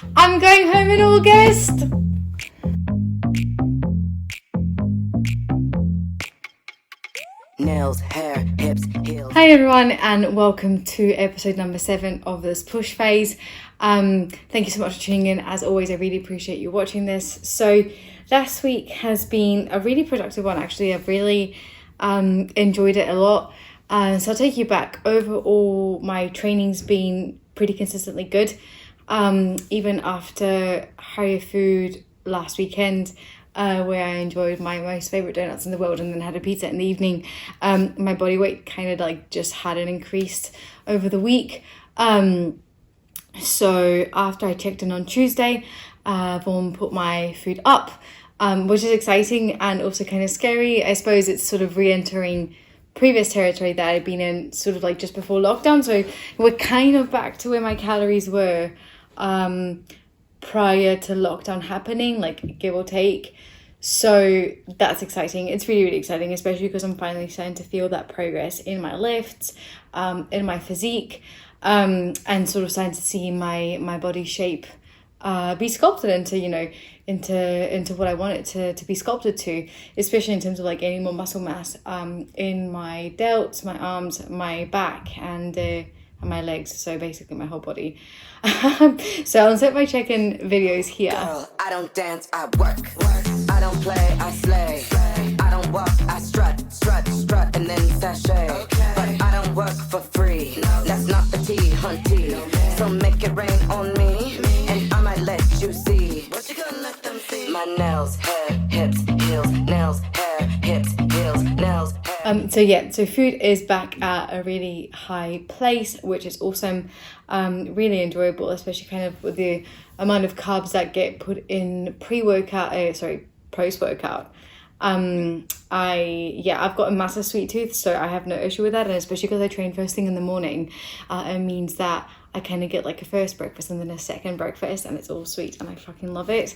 I'm going home in August. Nails, hair, hips, heels. Hi everyone, and welcome to episode number 7 of this push phase. Thank you so much for tuning in. As always, I really appreciate you watching this. So last week has been a really productive one. Actually, I've really enjoyed it a lot. So I'll take you back. Overall, my training's been pretty consistently good. Even after higher food last weekend, where I enjoyed my most favourite donuts in the world and then had a pizza in the evening, my body weight kind of like just hadn't increased over the week. So after I checked in on Tuesday, Vaughan put my food up, which is exciting and also kind of scary. I suppose it's sort of re-entering previous territory that I'd been in sort of like just before lockdown. So we're kind of back to where my calories were prior to lockdown happening, like give or take. So that's exciting. It's really, really exciting, especially because I'm finally starting to feel that progress in my lifts, in my physique, and sort of starting to see my body shape be sculpted into, you know, into what I want it to be sculpted to, especially in terms of like gaining more muscle mass in my delts, my arms, my back, and my legs, so basically my whole body. So I'll insert my check-in videos here. Girl, I don't dance, I work. I don't play, I slay. I don't walk, I strut, and then sashay. But I don't work for free. That's not the tea, hunty. So make it rain on me, and I might let you see. What you gonna let them see? My nails, hair, hips, heels. Nails, hair, hips, heels. Nails, hair. So food is back at a really high place, which is awesome. Really enjoyable, especially kind of with the amount of carbs that get put in post-workout. I've got a massive sweet tooth, so I have no issue with that, and especially because I train first thing in the morning, it means that I kind of get like a first breakfast and then a second breakfast, and it's all sweet, and I fucking love it.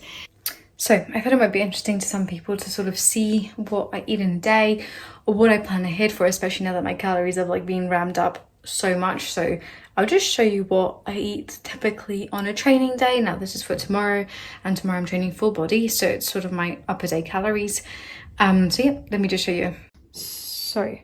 So I thought it might be interesting to some people to sort of see what I eat in a day or what I plan ahead for, especially now that my calories have like been ramped up so much. So I'll just show you what I eat typically on a training day. Now this is for tomorrow, and tomorrow I'm training full body, so it's sort of my upper day calories. So yeah, let me just show you. So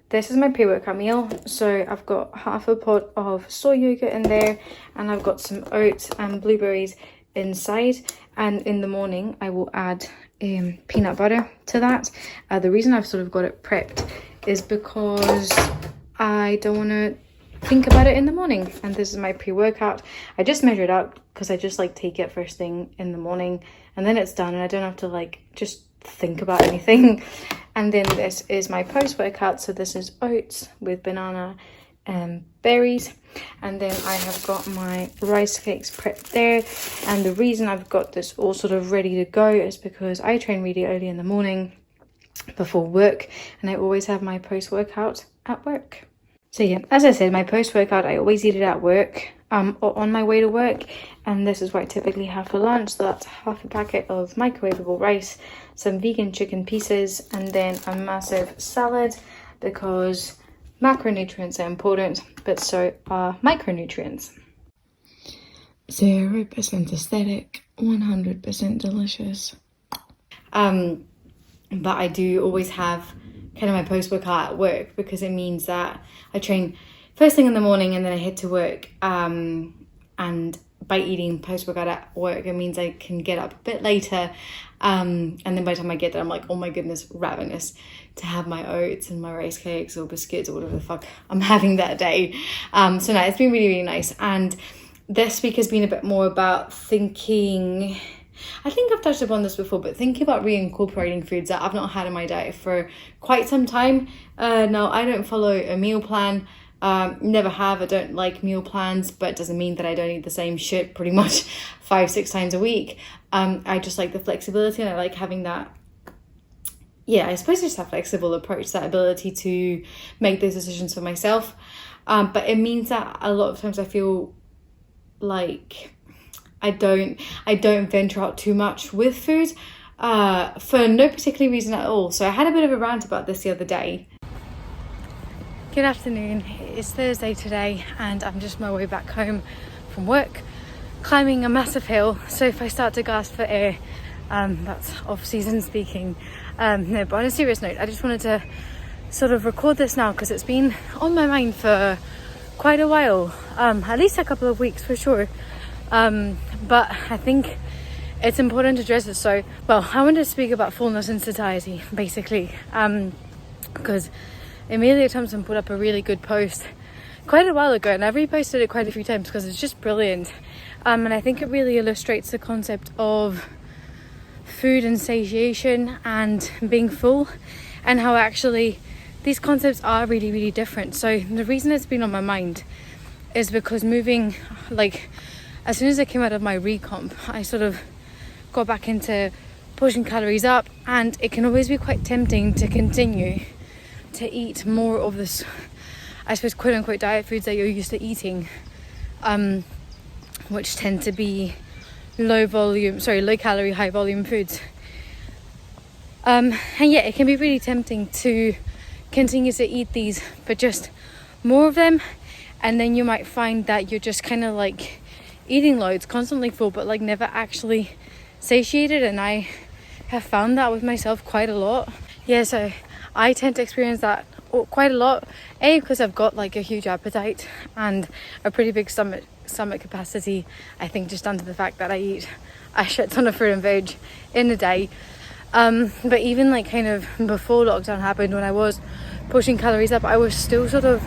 this is my pre-workout meal. So I've got half a pot of soy yogurt in there, and I've got some oats and blueberries inside, and in the morning I will add peanut butter to that. The reason I've sort of got it prepped is because I don't want to think about it in the morning, and this is my pre-workout. I just measure it out because I just like take it first thing in the morning, and then it's done and I don't have to like just think about anything. And then this is my post-workout. So this is oats with banana and berries, and then I have got my rice cakes prepped there. And the reason I've got this all sort of ready to go is because I train really early in the morning before work, and I always have my post-workout at work. So yeah, as I said, my post-workout, I always eat it at work, or on my way to work, and this is what I typically have for lunch. So that's half a packet of microwavable rice, some vegan chicken pieces, and then a massive salad, because macronutrients are important, but so are micronutrients. 0% aesthetic, 100% delicious. But I do always have kind of my post-workout at work, because it means that I train first thing in the morning and then I head to work, and by eating post-workout at work, it means I can get up a bit later, and then by the time I get there, I'm like, oh my goodness, ravenous to have my oats and my rice cakes or biscuits or whatever the fuck I'm having that day. So no, it's been really, really nice. And this week has been a bit more about thinking, I think I've touched upon this before, but thinking about reincorporating foods that I've not had in my diet for quite some time. Now, I don't follow a meal plan. Never have. I don't like meal plans, but it doesn't mean that I don't eat the same shit pretty much 5-6 times a week. I just like the flexibility, and I like having that, I suppose just that flexible approach, that ability to make those decisions for myself. But it means that a lot of times I feel like I don't venture out too much with food, for no particular reason at all. So I had a bit of a rant about this the other day. Good afternoon. It's Thursday today, and I'm just on my way back home from work. climbing a massive hill, so if I start to gasp for air, that's off season speaking. No, but on a serious note, I just wanted to sort of record this now because it's been on my mind for quite a while, at least a couple of weeks for sure. But I think it's important to address it. So, well, I wanted to speak about fullness and satiety, basically, because Amelia Thompson put up a really good post quite a while ago, and I've reposted it quite a few times because it's just brilliant. And I think it really illustrates the concept of food and satiation and being full, and how actually these concepts are really, really different. So the reason it's been on my mind is because moving, like, as soon as I came out of my recomp, I sort of got back into pushing calories up, and it can always be quite tempting to continue to eat more of this, I suppose, quote unquote diet foods that you're used to eating, which tend to be low calorie, high volume foods. And yeah, it can be really tempting to continue to eat these, but just more of them, and then you might find that you're just kind of like eating loads, constantly full, but like never actually satiated. And I have found that with myself quite a lot. Yeah, so I tend to experience that quite a lot, because I've got like a huge appetite and a pretty big stomach capacity, I think, just under the fact that I eat a shit ton of fruit and veg in a day. But even like kind of before lockdown happened, when I was pushing calories up, I was still sort of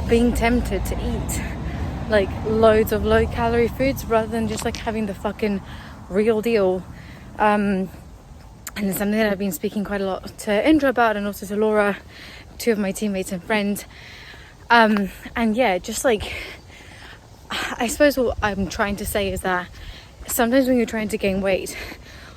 being tempted to eat like loads of low calorie foods rather than just like having the fucking real deal. And it's something that I've been speaking quite a lot to Indra about, and also to Laura, two of my teammates and friends. And yeah, just like, I suppose what I'm trying to say is that sometimes when you're trying to gain weight,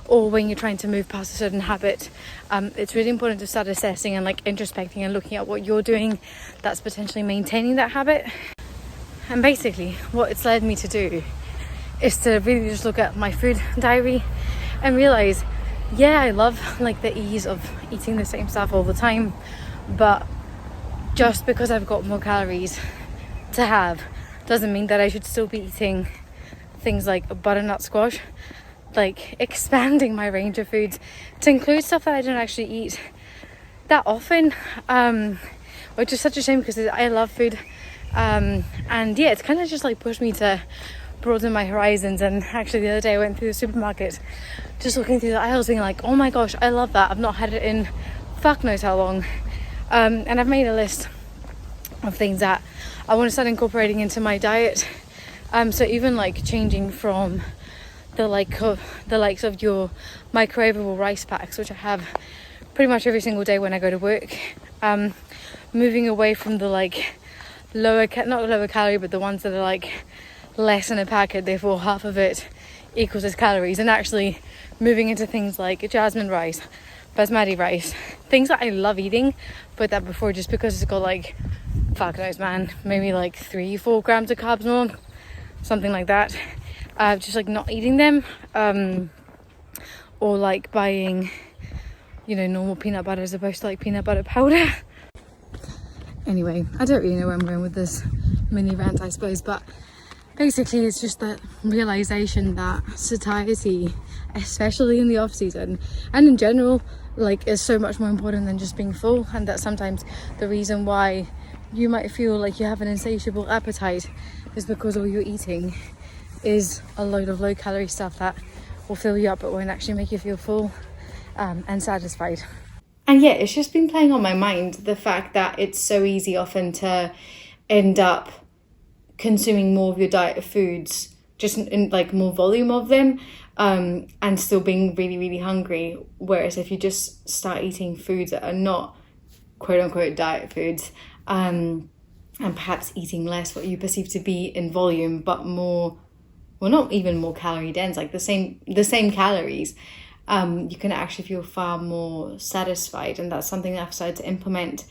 or when you're trying to move past a certain habit, it's really important to start assessing and like introspecting and looking at what you're doing that's potentially maintaining that habit. And basically what it's led me to do is to really just look at my food diary and realize, yeah, I love like the ease of eating the same stuff all the time, but just because I've got more calories to have doesn't mean that I should still be eating things like butternut squash. Like expanding my range of foods to include stuff that I don't actually eat that often, which is such a shame because I love food. And yeah, it's kind of just like pushed me to broaden my horizons. And actually the other day I went through the supermarket, just looking through the aisles, being like, oh my gosh, I love that. I've not had it in fuck knows how long. And I've made a list of things that I want to start incorporating into my diet. So even like changing from the likes of your microwavable rice packs, which I have pretty much every single day when I go to work, moving away from the like not lower calorie, but the ones that are like less in a packet, therefore half of it equals its calories, and actually moving into things like jasmine rice, basmati rice, things that I love eating, but that before, just because it's got like, fuck knows man, maybe like 3-4 grams of carbs more, something like that. Just like not eating them, or like buying, you know, normal peanut butter as opposed to like peanut butter powder. Anyway, I don't really know where I'm going with this mini rant, I suppose, but basically it's just that realization that satiety, especially in the off season and in general, like, is so much more important than just being full, and that sometimes the reason why you might feel like you have an insatiable appetite is because all you're eating is a load of low calorie stuff that will fill you up but won't actually make you feel full and satisfied. And yeah, it's just been playing on my mind, the fact that it's so easy often to end up consuming more of your diet of foods, just in like more volume of them, and still being really, really hungry. Whereas if you just start eating foods that are not quote unquote diet foods, and perhaps eating less what you perceive to be in volume, but more, well, not even more calorie dense, like the same calories, you can actually feel far more satisfied. And that's something that I've started to implement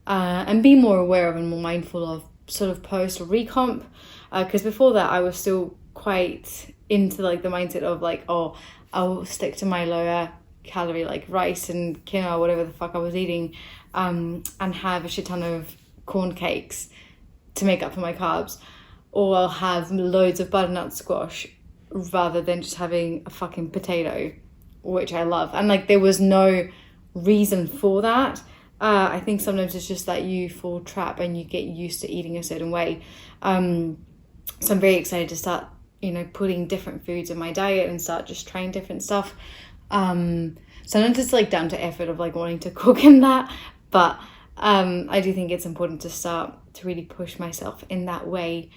and be more aware of and more mindful of sort of post recomp, because before that I was still quite into like the mindset of like, oh, I'll stick to my lower calorie like rice and quinoa, whatever the fuck I was eating, and have a shit ton of corn cakes to make up for my carbs, or I'll have loads of butternut squash rather than just having a fucking potato, which I love. And like there was no reason for that. I think sometimes it's just that you fall trap and you get used to eating a certain way. So I'm very excited to start, you know, putting different foods in my diet and start just trying different stuff. Sometimes it's like down to effort of like wanting to cook and that, but I do think it's important to start to really push myself in that way,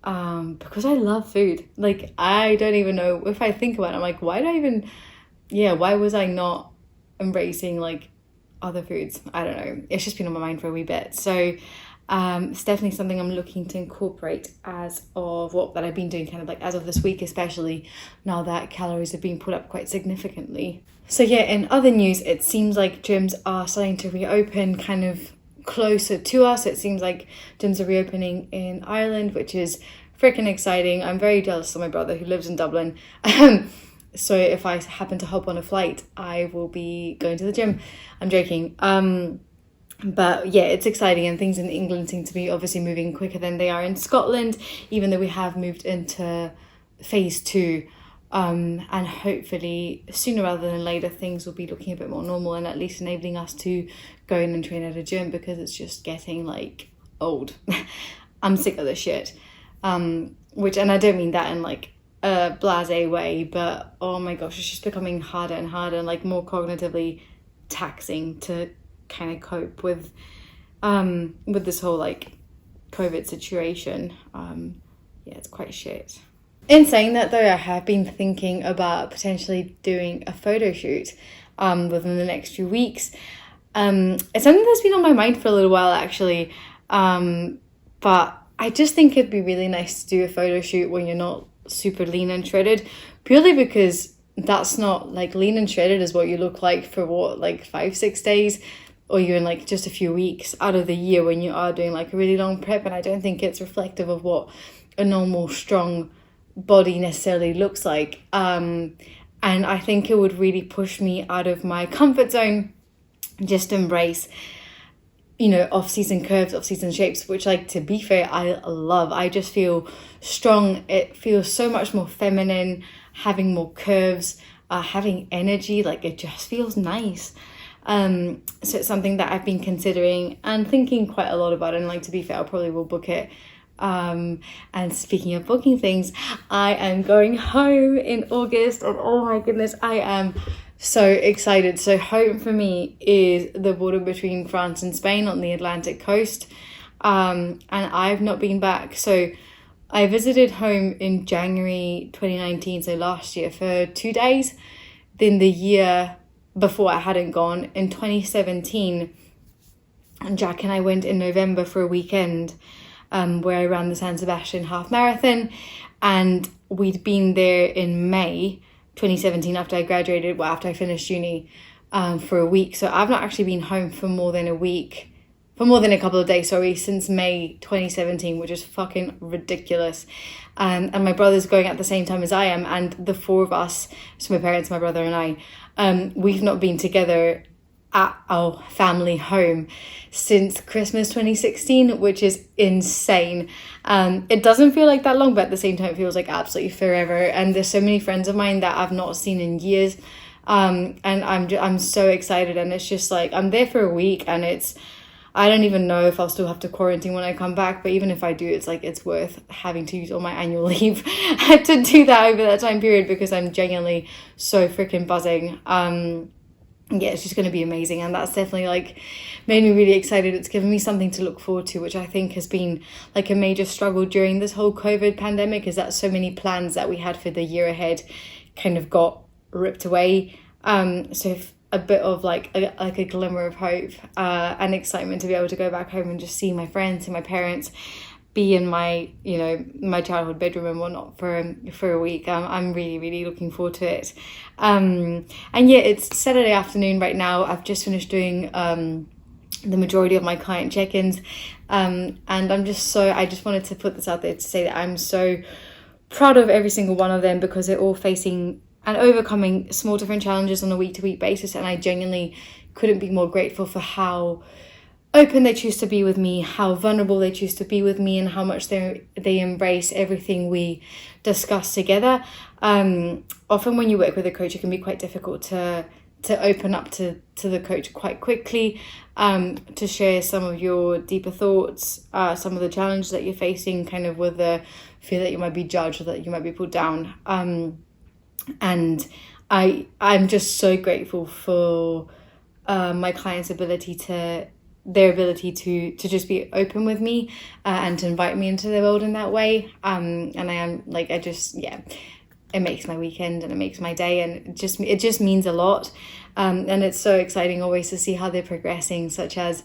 because I love food. Like I don't even know, if I think about it, I'm like, why was I not embracing like other foods? I don't know, it's just been on my mind for a wee bit. So it's definitely something I'm looking to incorporate as of what that I've been doing kind of like as of this week, especially now that calories have been put up quite significantly. So yeah, in other news, it seems like gyms are starting to reopen kind of closer to us. It seems like gyms are reopening in Ireland, which is freaking exciting. I'm very jealous of my brother who lives in Dublin. So if I happen to hop on a flight, I will be going to the gym. I'm joking. But yeah, it's exciting, and things in England seem to be obviously moving quicker than they are in Scotland, even though we have moved into phase 2. And hopefully sooner rather than later things will be looking a bit more normal, and at least enabling us to go in and train at a gym, because it's just getting like old. I'm sick of this shit. And I don't mean that in like a blasé way, but oh my gosh, it's just becoming harder and harder and like more cognitively taxing to kind of cope with this whole like COVID situation. Yeah, it's quite shit. In saying that though, I have been thinking about potentially doing a photo shoot within the next few weeks. It's something that's been on my mind for a little while actually, but I just think it'd be really nice to do a photo shoot when you're not super lean and shredded, purely because that's not like lean and shredded is what you look like for what, like 5-6 days, or you're in like just a few weeks out of the year when you are doing like a really long prep. And I don't think it's reflective of what a normal strong body necessarily looks like. And I think it would really push me out of my comfort zone, just embrace, you know, off-season curves, off-season shapes, which, like, to be fair, I love. I just feel strong. It feels so much more feminine, having more curves, having energy. Like, it just feels nice. So it's something that I've been considering and thinking quite a lot about. And, like, to be fair, I probably will book it. And speaking of booking things, I am going home in August, and oh my goodness, I am so excited. So home for me is the border between France and Spain on the Atlantic coast, and I've not been back. So I visited home in January 2019, so last year, for 2 days. Then the year before I hadn't gone, in 2017, and Jack and I went in November for a weekend, where I ran the San Sebastian half marathon, and we'd been there in May 2017 after I graduated, well, after I finished uni, for a week. So I've not actually been home for more than a couple of days, since May 2017, which is fucking ridiculous. And my brother's going at the same time as I am, and the four of us, so my parents, my brother and I, we've not been together at our family home since Christmas 2016, which is insane. It doesn't feel like that long, but at the same time it feels like absolutely forever. And there's so many friends of mine that I've not seen in years, and I'm so excited. And it's just like, I'm there for a week, and I don't even know if I'll still have to quarantine when I come back, but even if I do, it's like, it's worth having to use all my annual leave to do that over that time period, because I'm genuinely so freaking buzzing. Yeah, it's just going to be amazing, and that's definitely like made me really excited. It's given me something to look forward to, which I think has been like a major struggle during this whole COVID pandemic, is that so many plans that we had for the year ahead kind of got ripped away. So if a bit of like a glimmer of hope and excitement to be able to go back home and just see my friends and my parents, be in my, you know, my childhood bedroom and whatnot for a week. I'm really, really looking forward to it. And yeah, it's Saturday afternoon right now. I've just finished doing the majority of my client check-ins, and I just wanted to put this out there to say that I'm so proud of every single one of them, because they're all facing and overcoming small different challenges on a week-to-week basis, and I genuinely couldn't be more grateful for how open they choose to be with me, how vulnerable they choose to be with me, and how much they embrace everything we discuss together. Often when you work with a coach, it can be quite difficult to open up to the coach quite quickly, to share some of your deeper thoughts, some of the challenges that you're facing, kind of with the fear that you might be judged or that you might be put down. And I'm just so grateful for my clients' ability to just be open with me, and to invite me into their world in that way. And it makes my weekend and it makes my day, and it just means a lot. And it's so exciting always to see how they're progressing, such as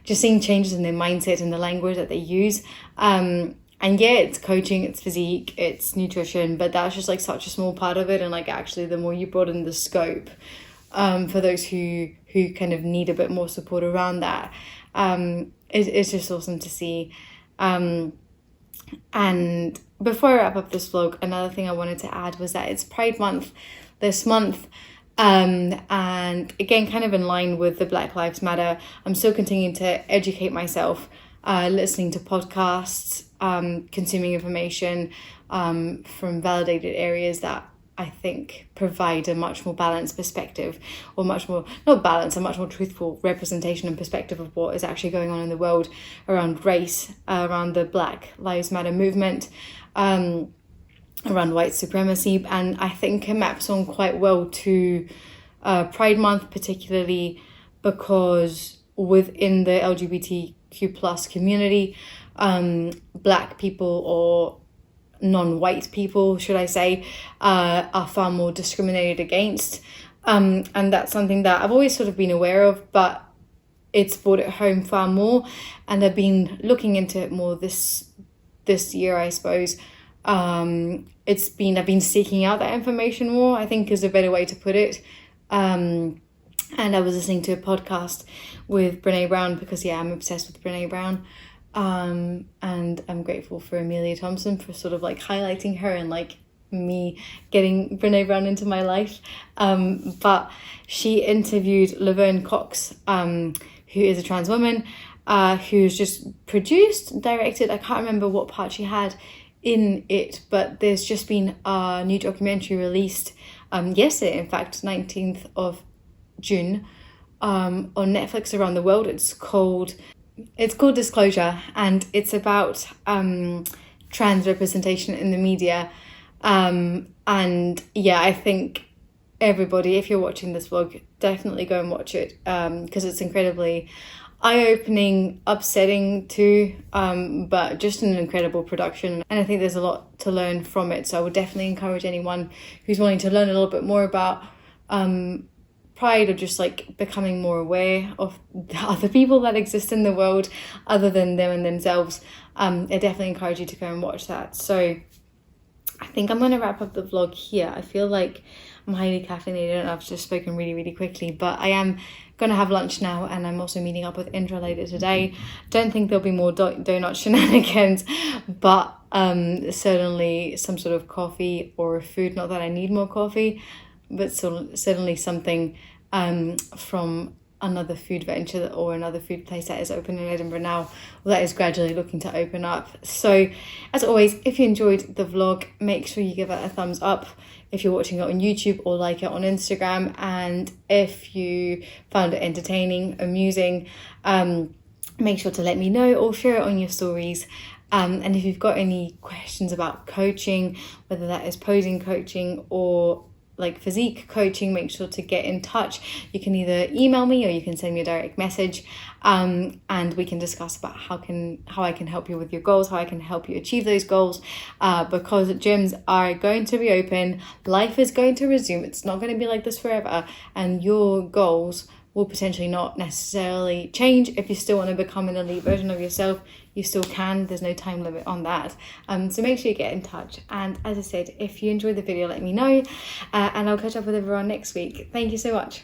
just seeing changes in their mindset and the language that they use. And yeah, it's coaching, it's physique, it's nutrition, but that's just like such a small part of it. And like, actually, the more you broaden the scope, for those who kind of need a bit more support around that, it's just awesome to see. And before I wrap up this vlog, another thing I wanted to add was that it's Pride Month this month. And again, kind of in line with the Black Lives Matter, I'm still continuing to educate myself, listening to podcasts, consuming information from validated areas that I think provide a much more balanced perspective, or much more, not balanced, a much more truthful representation and perspective of what is actually going on in the world around race, around the Black Lives Matter movement, around white supremacy. And I think it maps on quite well to Pride Month, particularly because within the LGBTQ plus community, Black people, or non-white people, should I say, are far more discriminated against. And that's something that I've always sort of been aware of, but it's brought it home far more. And I've been looking into it more this year, I suppose. I've been seeking out that information more, I think is a better way to put it. And I was listening to a podcast with Brene Brown, because I'm obsessed with Brene Brown. And I'm grateful for Amelia Thompson for sort of like highlighting her and like me getting Brene Brown into my life. But she interviewed Laverne Cox, who is a trans woman, who's just produced, directed, I can't remember what part she had in it, but there's just been a new documentary released yesterday, in fact, 19th of June, on Netflix around the world. It's called Disclosure, and it's about trans representation in the media. And yeah, I think everybody, if you're watching this vlog, definitely go and watch it, because it's incredibly eye-opening, upsetting too, but just an incredible production. And I think there's a lot to learn from it. So I would definitely encourage anyone who's wanting to learn a little bit more about Pride, or just like becoming more aware of the other people that exist in the world other than them and themselves. I definitely encourage you to go and watch that. So I think I'm going to wrap up the vlog here. I feel like I'm highly caffeinated and I've just spoken really, really quickly, but I am going to have lunch now, and I'm also meeting up with Indra later today. Don't think there'll be more donut shenanigans, but certainly some sort of coffee or food. Not that I need more coffee, but certainly something from another food venture or another food place that is open in Edinburgh now, or that is gradually looking to open up. So as always, if you enjoyed the vlog, make sure you give it a thumbs up if you're watching it on YouTube, or like it on Instagram. And if you found it entertaining, amusing, make sure to let me know or share it on your stories. And if you've got any questions about coaching, whether that is posing coaching or like physique coaching, make sure to get in touch. You can either email me or you can send me a direct message, and we can discuss about how I can help you with your goals, how I can help you achieve those goals, because gyms are going to be open, life is going to resume, it's not going to be like this forever, and your goals will potentially not necessarily change. If you still want to become an elite version of yourself, you still can. There's no time limit on that. So make sure you get in touch. And as I said, if you enjoyed the video, let me know. And I'll catch up with everyone next week. Thank you so much.